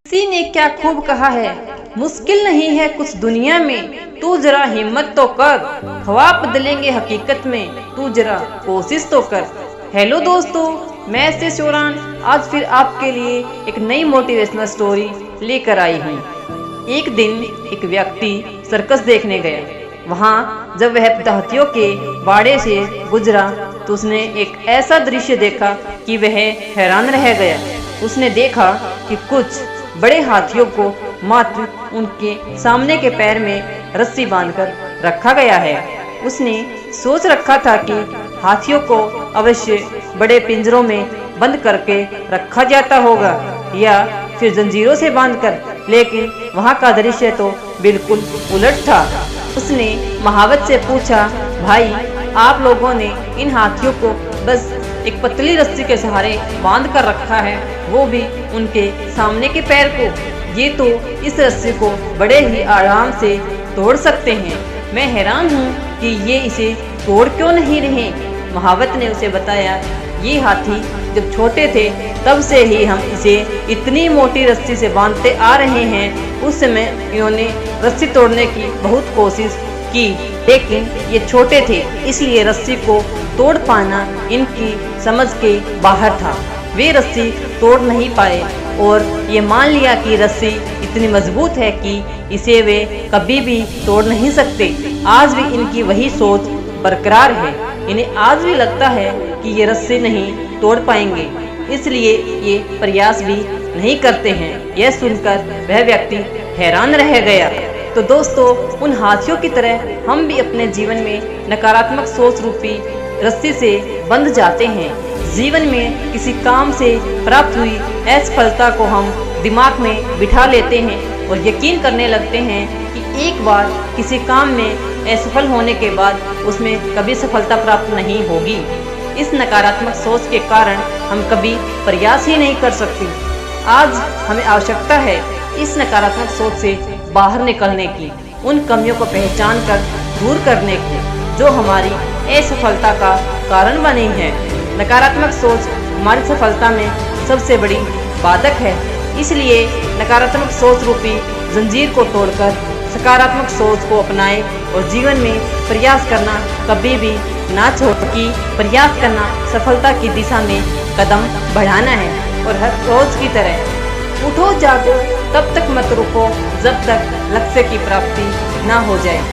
किसी ने क्या खूब कहा है, मुश्किल नहीं है कुछ दुनिया में, तू जरा हिम्मत तो कर। ख्वाब बदलेंगे हकीकत में, तू जरा कोशिश तो कर। हेलो दोस्तों, मैं से चौरान आज फिर आपके लिए एक नई मोटिवेशनल स्टोरी लेकर आई हूँ। एक दिन एक व्यक्ति सर्कस देखने गया। वहाँ जब वह हाथियों के बाड़े से गुजरा तो उसने एक ऐसा दृश्य देखा कि वह हैरान रह गया। उसने देखा कि कुछ बड़े हाथियों को मात्र उनके सामने के पैर में रस्सी बांधकर रखा गया है। उसने सोच रखा था कि हाथियों को अवश्य बड़े पिंजरों में बंद करके रखा जाता होगा या फिर जंजीरों से बांधकर, लेकिन वहाँ का दृश्य तो बिल्कुल उलट था। उसने महावत से पूछा, भाई आप लोगों ने इन हाथियों को बस एक पतली रस्सी के सहारे बांध कर रखा है, वो भी उनके सामने के पैर को। ये तो इस रस्सी को बड़े ही आराम से तोड़ सकते हैं। मैं हैरान हूँ कि ये इसे तोड़ क्यों नहीं रहे। महावत ने उसे बताया, ये हाथी जब छोटे थे तब से ही हम इसे इतनी मोटी रस्सी से बांधते आ रहे हैं। उस समय इन्होंने रस्सी तोड़ने की बहुत कोशिश की, लेकिन ये छोटे थे इसलिए रस्सी को तोड़ पाना इनकी समझ के बाहर था। वे रस्सी तोड़ नहीं पाए और ये मान लिया कि रस्सी इतनी मजबूत है कि इसे वे कभी भी तोड़ नहीं सकते। आज भी इनकी वही सोच बरकरार है। इन्हें आज भी लगता है कि ये रस्सी नहीं तोड़ पाएंगे, इसलिए ये प्रयास भी नहीं करते हैं। यह सुनकर वह व्यक्ति हैरान रह गया। तो दोस्तों, उन हाथियों की तरह हम भी अपने जीवन में नकारात्मक सोच रूपी रस्सी से बंध जाते हैं। जीवन में किसी काम से प्राप्त हुई असफलता को हम दिमाग में बिठा लेते हैं और यकीन करने लगते हैं कि एक बार किसी काम में असफल होने के बाद उसमें कभी सफलता प्राप्त नहीं होगी। इस नकारात्मक सोच के कारण हम कभी प्रयास ही नहीं कर सकते। आज हमें आवश्यकता है इस नकारात्मक सोच से बाहर निकलने की, उन कमियों को पहचान कर दूर करने की जो हमारी असफलता का कारण बनी है। नकारात्मक सोच हमारी सफलता में सबसे बड़ी बाधक है, इसलिए नकारात्मक सोच रूपी जंजीर को तोड़कर सकारात्मक सोच को अपनाएं और जीवन में प्रयास करना कभी भी ना छोड़ें। कि प्रयास करना सफलता की दिशा में कदम बढ़ाना है और हर रोज की तरह उठो जागो, तब तक मत रुको जब तक लक्ष्य की प्राप्ति ना हो जाए।